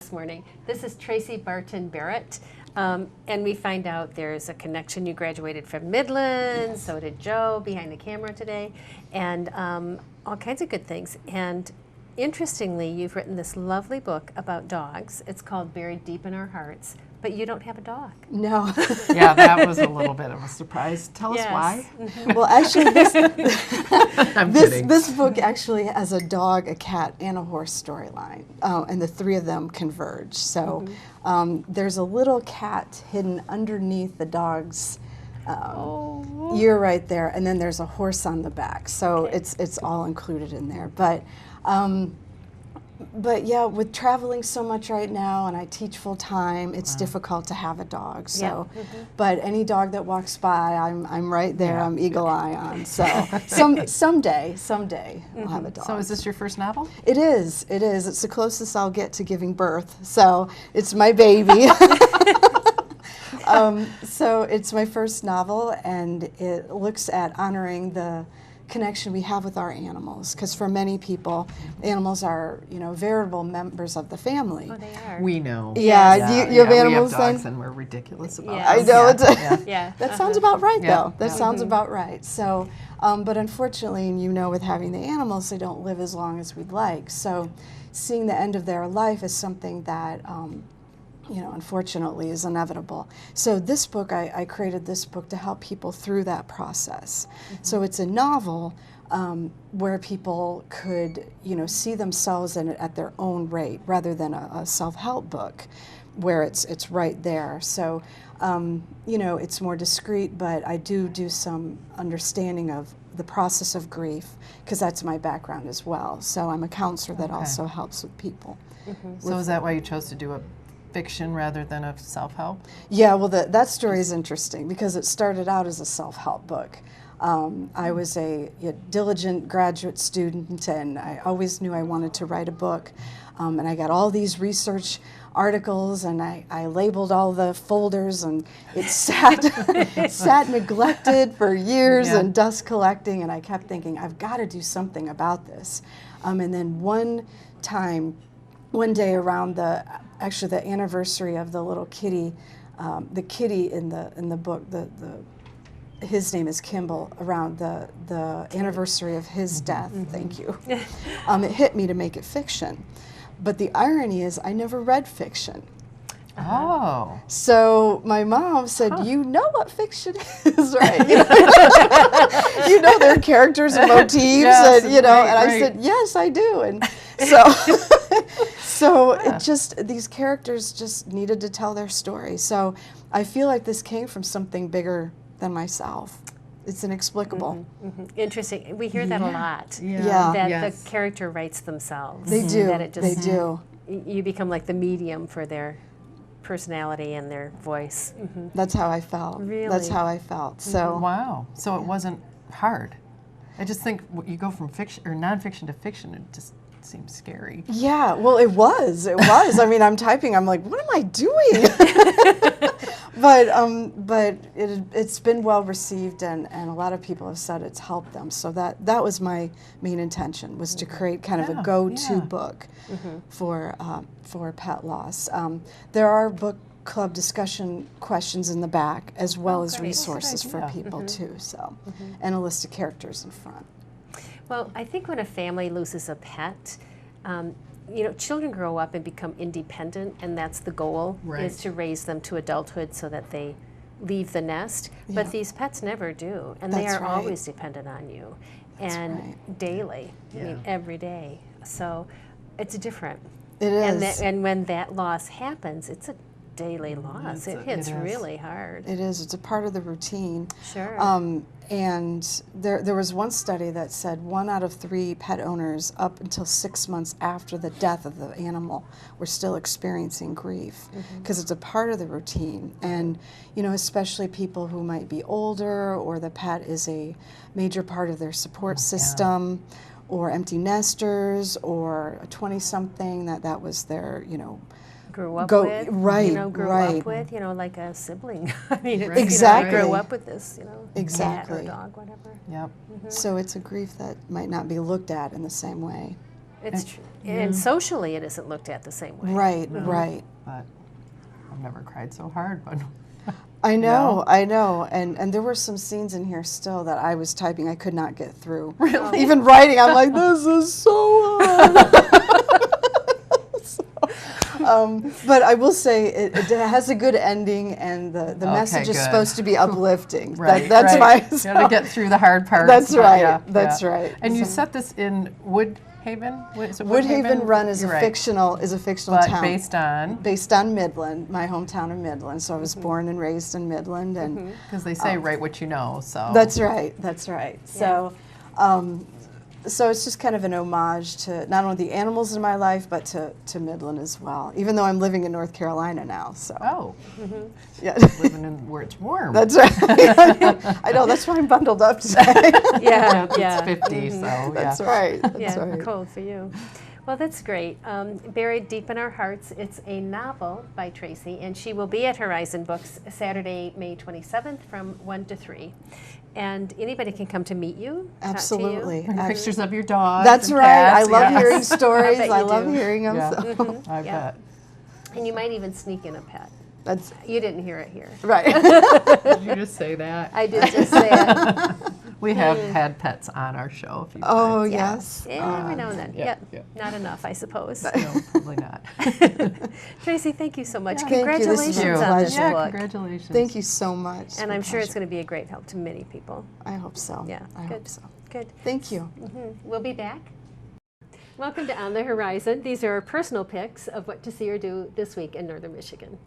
this morning. This is Tracy Barton-Barrett, and we find out there's a connection. You graduated from Midland, Yes. so did Joe behind the camera today, and all kinds of good things. And interestingly, you've written this lovely book about dogs. It's called Buried Deep in Our Hearts, but you don't have a dog. No. Yeah, that was a little bit of a surprise. Tell us Yes. why. Well, actually, I'm kidding. this book actually has a dog, a cat, and a horse storyline, and the three of them converge. So there's a little cat hidden underneath the dog's ear right there, and then there's a horse on the back. So it's all included in there. But yeah, with traveling so much right now, and I teach full time, it's difficult to have a dog. So, but any dog that walks by, I'm right there. Yeah. I'm eagle eye on. So someday I'll have a dog. So is this your first novel? It is. It is. It's the closest I'll get to giving birth. So it's my baby. So it's my first novel, and it looks at honoring the connection we have with our animals, because for many people, animals are, veritable members of the family. Oh, they are. We know. Yeah, you have animals we have dogs then? and we're ridiculous about Yeah. it. I know. Yeah. That sounds about right, Yeah. though. That Yeah. sounds about right. So, but unfortunately, with having the animals, they don't live as long as we'd like. So, seeing the end of their life is something that, unfortunately is inevitable. So this book, I created this book to help people through that process. So it's a novel where people could, see themselves in it at their own rate, rather than a self-help book where it's right there. So, it's more discreet, but I do some understanding of the process of grief, because that's my background as well. So I'm a counselor that also helps with people. So is that why you chose to do a fiction rather than a self-help? Yeah, well, that story is interesting because it started out as a self-help book. I was a diligent graduate student, and I always knew I wanted to write a book. And I got all these research articles, and I labeled all the folders, and it sat neglected for years and dust collecting, and I kept thinking, I've got to do something about this. And then one day around the anniversary of the little kitty, the kitty in the book, his name is Kimball, around the anniversary of his death, thank you, it hit me to make it fiction. But the irony is I never read fiction. Oh. So my mom said, you know what fiction is, right? There are characters and motifs, Yes, and right. I said, yes, I do. And so it just, these characters just needed to tell their story. So I feel like this came from something bigger than myself. It's inexplicable. Interesting. We hear that a lot. Yeah. That the character writes themselves. They do. That it just, They do. You become like the medium for their personality and their voice. That's how I felt. Really? That's how I felt. So Wow. So it wasn't hard. I just think you go from fiction or nonfiction to fiction, it just seems scary. yeah, well, it was. I mean, I'm typing. I'm like, what am I doing? But it's been well received, and a lot of people have said it's helped them. So that was my main intention, was to create kind of a go-to book for pet loss. There are book club discussion questions in the back, as well as resources for people too. So, and a list of characters in front. Well, I think when a family loses a pet, children grow up and become independent, and that's the goal, is to raise them to adulthood so that they leave the nest. But these pets never do, and they are always dependent on you, and daily, I mean, every day. So it's different. It is. And when that loss happens, it's a daily loss. It hits really hard. It is. It's a part of the routine. Sure. And there was one study that said 1 out of 3 pet owners up until 6 months after the death of the animal were still experiencing grief, because it's a part of the routine. And, especially people who might be older, or the pet is a major part of their support system, or empty nesters, or a 20-something that was their, grew up with, grew right. up with, like a sibling. I mean, it's, Exactly. I grew up with this, Exactly. cat or dog, whatever. Yep. So it's a grief that might not be looked at in the same way. It's true. And socially, it isn't looked at the same way. Right, right. But I've never cried so hard. But I know, I know. And there were some scenes in here still that I was typing I could not get through. Really? Even writing, I'm like, this is so hard. But I will say it has a good ending, and the message is supposed to be uplifting. Right, That's right. my. You got to get through the hard parts. That's right. Yeah, that's yeah. right. And you set this in Woodhaven. Woodhaven Run is a fictional town based on Midland, my hometown of Midland. So I was born and raised in Midland, and because they say write what you know. So that's right. That's right. So. So it's just kind of an homage to not only the animals in my life, but to Midland as well, even though I'm living in North Carolina now. So yeah, living in where it's warm. That's right. I know, that's why I'm bundled up today. Yeah, It's 50, so That's right. That's right. Cold for you. Well, that's great. Buried Deep in Our Hearts. It's a novel by Tracy, and she will be at Horizon Books Saturday, May 27th from 1 to 3. And anybody can come to meet you. Absolutely. Bring pictures of your dog. That's right. Cats. I love hearing stories. I I love hearing them. Yeah. So. I bet. And you might even sneak in a pet. That's You didn't hear it here. right. Did you just say that? I did just say it. We have had pets on our show a few Oh times. yes. Yeah, every now and then. yeah, Yep. Not enough, I suppose. No, probably not. Tracy, thank you so much. Thank you. This Congratulations is a on this pleasure. book. Congratulations. Thank you so much. And I'm sure it's going to be a great help to many people. I hope so. Yeah, I good. hope so. Good. Thank you. We'll be back. Welcome to On the Horizon. These are our personal picks of what to see or do this week in Northern Michigan.